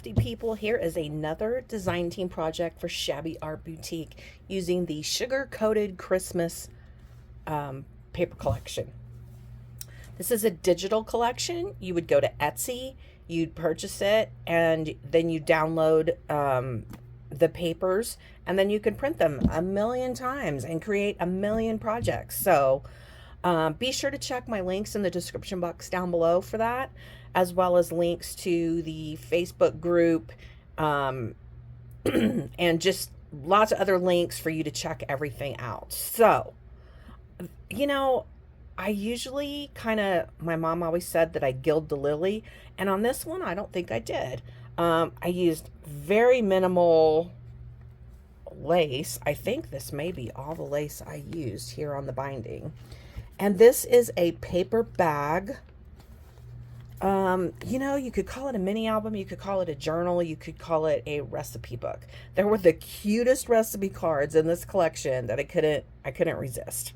crafty people, here is another design team project for Shabby Art Boutique using the Sugar Coated Christmas paper collection. This is a digital collection. You would go to Etsy, you'd purchase it, and then you download the papers, and then you can print them 1,000,000 times and create 1,000,000 projects. So be sure to check my links in the description box down below for that, as well as links to the Facebook group and just lots of other links for you to check everything out. So, you know, I usually my mom always said that I gild the lily, and on this one, I don't think I did. I used very minimal lace. I think this may be all the lace I used here on the binding. And this is a paper bag. You know, you could call it a mini album, you could call it a journal, you could call it a recipe book. There were the cutest recipe cards in this collection that I couldn't resist.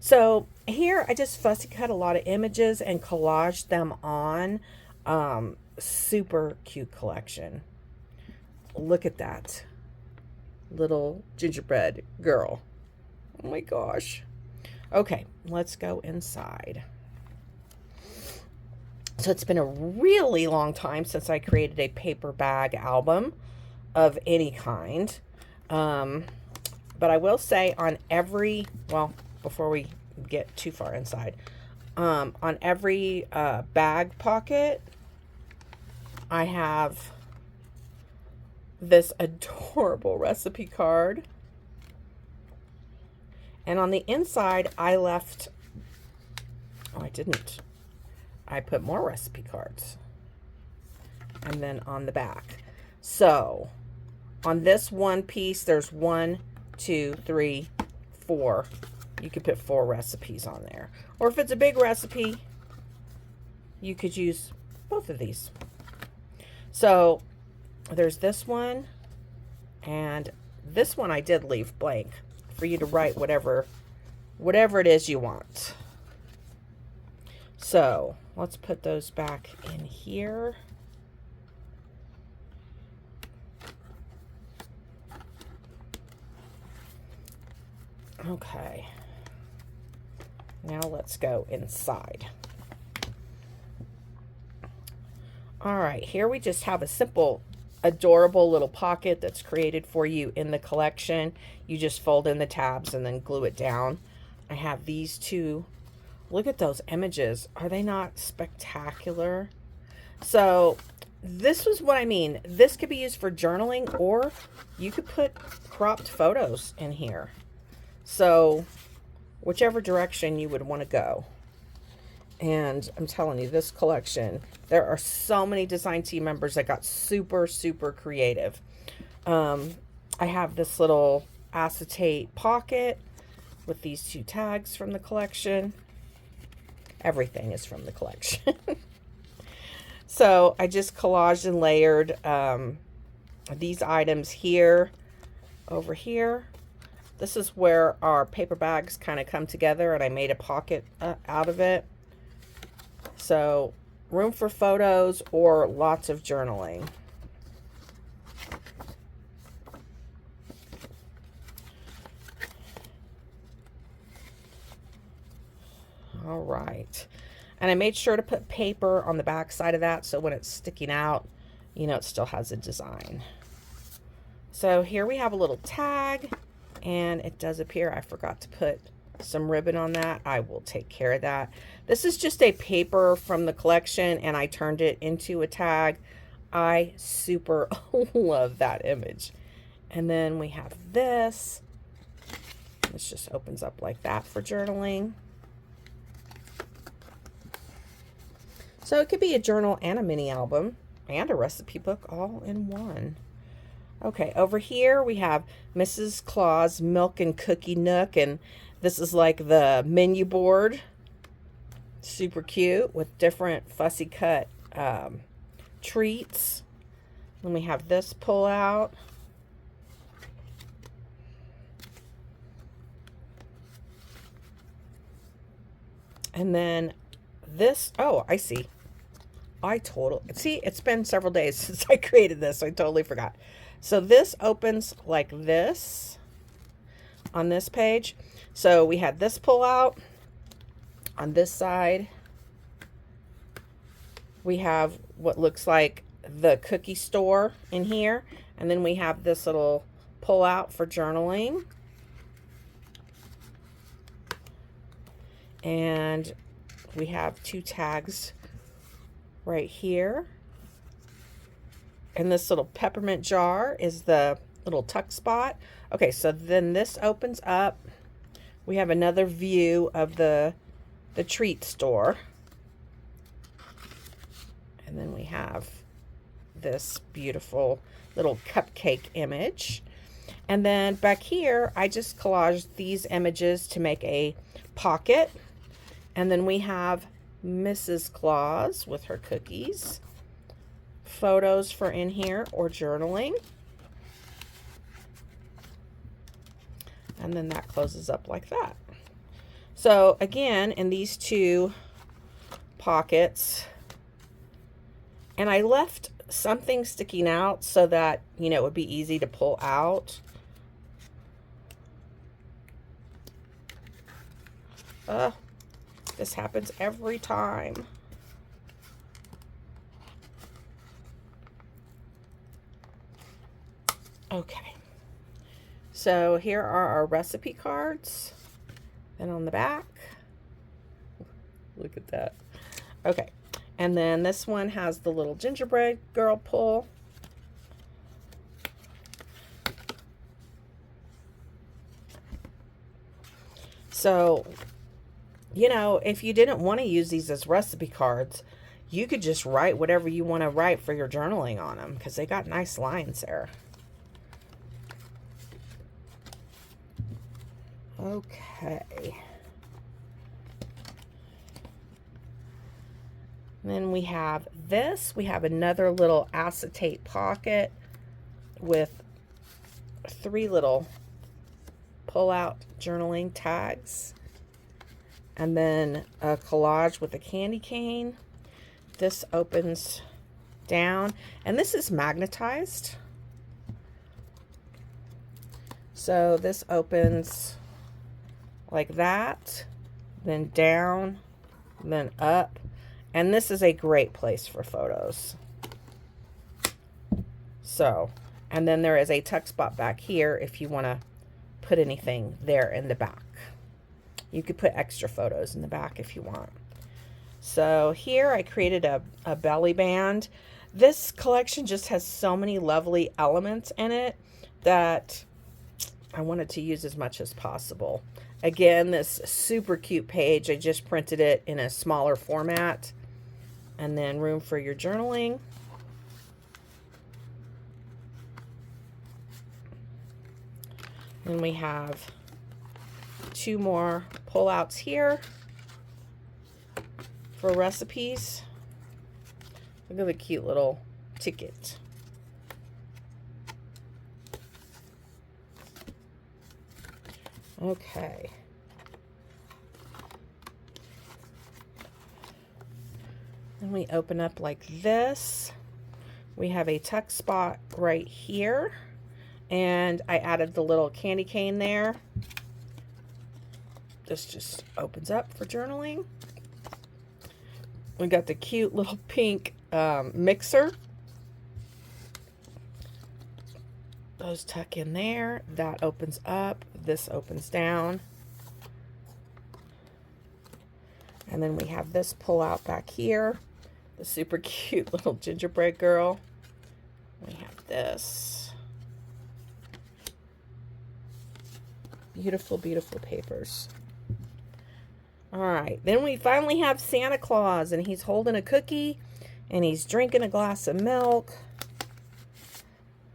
So here I just fussy cut a lot of images and collaged them on. Super cute collection. Look at that little gingerbread girl. Oh my gosh. Okay, let's go inside. So it's been a really long time since I created a paper bag album of any kind. But I will say on every, well, before we get too far inside, on every bag pocket, I have this adorable recipe card. And on the inside, I left, oh, I didn't. I put more recipe cards. And then on the back. So, on this one piece, there's 1, 2, 3, 4. You could put 4 recipes on there. Or if it's a big recipe, you could use both of these. So, there's this one. And this one I did leave blank for you to write whatever it is you want. So let's put those back in here. Okay. Now let's go inside. All right, here we just have a simple, adorable little pocket that's created for you in the collection. You just fold in the tabs and then glue it down. I have these two. Look at those images. Are they not spectacular? So this was what I mean. This could be used for journaling, or you could put cropped photos in here. So whichever direction you would want to go. And I'm telling you, this collection, there are so many design team members that got super, super creative. I have this little acetate pocket with these 2 tags from the collection. Everything is from the collection. So I just collaged and layered these items here, over here. This is where our paper bags kind of come together, and I made a pocket out of it. So, room for photos or lots of journaling. All right. And I made sure to put paper on the back side of that, so when it's sticking out, you know, it still has a design. So here we have a little tag, and it does appear I forgot to put some ribbon on that. I will take care of that. This is just a paper from the collection, and I turned it into a tag. I super love that image. And then we have this. This just opens up like that for journaling. So it could be a journal and a mini album and a recipe book all in one. Okay, over here we have Mrs. Claus Milk and Cookie Nook, and this is like the menu board. Super cute with different fussy cut treats. Then we have this pull out. And then this, oh, I see. See, it's been several days since I created this, so I totally forgot. So this opens like this on this page. So we had this pull out on this side. We have what looks like the cookie store in here. And then we have this little pull out for journaling. And we have 2 tags right here. And this little peppermint jar is the little tuck spot. Okay, so then this opens up. We have another view of the treat store. And then we have this beautiful little cupcake image. And then back here, I just collaged these images to make a pocket. And then we have Mrs. Claus with her cookies. Photos for in here or journaling. And then that closes up like that. So again, in these 2 pockets, and I left something sticking out so that, you know, it would be easy to pull out. This happens every time. Okay. So here are our recipe cards. And on the back, look at that. Okay. And then this one has the little gingerbread girl pull. So, you know, if you didn't want to use these as recipe cards, you could just write whatever you want to write for your journaling on them, because they got nice lines there. Okay. Then we have this. We have another little acetate pocket with 3 little pull-out journaling tags. And then a collage with a candy cane. This opens down. And this is magnetized. So this opens like that. Then down. Then up. And this is a great place for photos. So, and then there is a tuck spot back here if you want to put anything there in the back. You could put extra photos in the back if you want. So here I created a belly band. This collection just has so many lovely elements in it that I wanted to use as much as possible. Again, this super cute page, I just printed it in a smaller format. And then room for your journaling. Then we have 2 more pullouts here for recipes. Look at the cute little ticket. Okay. Then we open up like this. We have a tuck spot right here. And I added the little candy cane there. This just opens up for journaling. We got the cute little pink mixer. Those tuck in there. That opens up. This opens down. And then we have this pull out back here. The super cute little gingerbread girl. We have this. Beautiful, beautiful papers. All right, then we finally have Santa Claus, and he's holding a cookie, and he's drinking a glass of milk.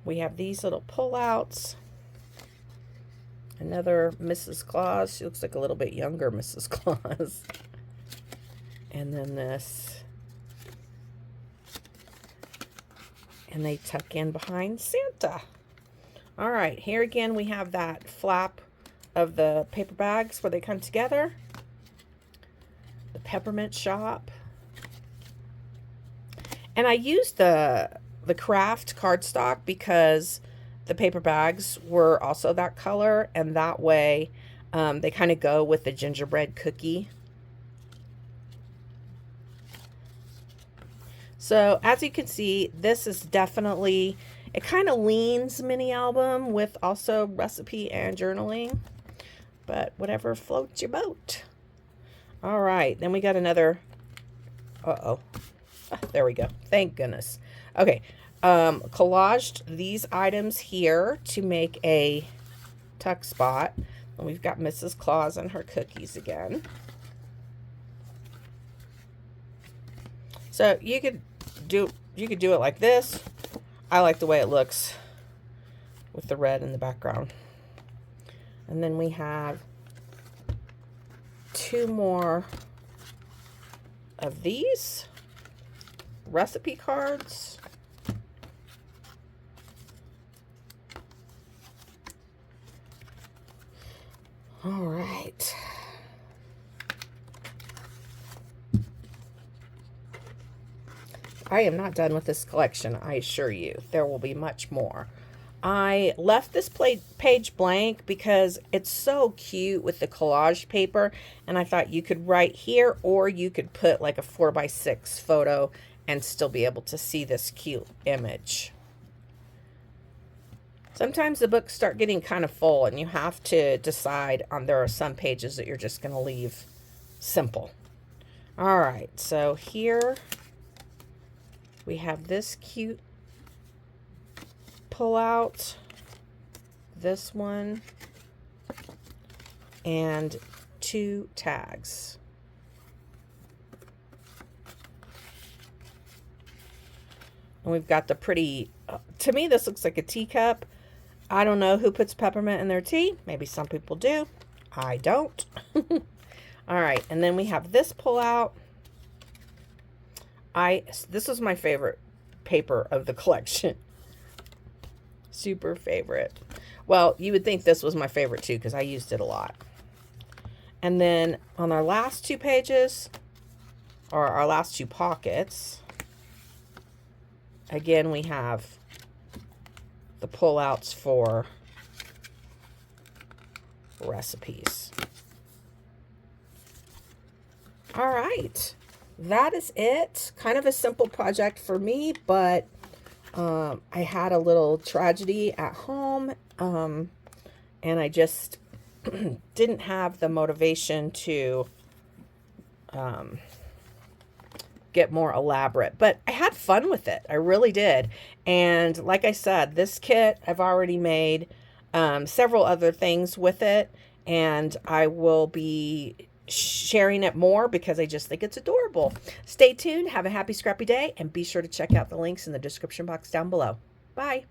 We have these little pullouts. Another Mrs. Claus. She looks like a little bit younger Mrs. Claus. And then this. And they tuck in behind Santa. All right, here again we have that flap of the paper bags where they come together. The Peppermint Shop. And I used the craft cardstock because the paper bags were also that color, and that way they kind of go with the gingerbread cookie. So as you can see, this is definitely, it kind of leans mini album with also recipe and journaling, but whatever floats your boat. All right, then we got another, there we go. Thank goodness. Okay, collaged these items here to make a tuck spot. And we've got Mrs. Claus and her cookies again. So you could do it like this. I like the way it looks with the red in the background. And then we have 2 more of these recipe cards. All right. I am not done with this collection, I assure you. There will be much more. I left this page blank because it's so cute with the collage paper, and I thought you could write here, or you could put like a 4x6 photo and still be able to see this cute image. Sometimes the books start getting kind of full, and you have to decide on, there are some pages that you're just going to leave simple. All right, so here we have this cute pullout, this one, and 2 tags. And we've got the pretty, to me this looks like a teacup. I don't know who puts peppermint in their tea. Maybe some people do. I don't. All right, and then we have this pullout. This was my favorite paper of the collection. Super favorite. Well, you would think this was my favorite too, because I used it a lot. And then on our last 2 pages, or our last 2 pockets, again we have the pullouts for recipes. All right, that is it. Kind of a simple project for me, but I had a little tragedy at home, and I just didn't have the motivation to get more elaborate, but I had fun with it. I really did. And like I said, this kit, I've already made several other things with it, and I will be sharing it more because I just think it's adorable. Stay tuned, have a happy scrappy day, and be sure to check out the links in the description box down below. Bye.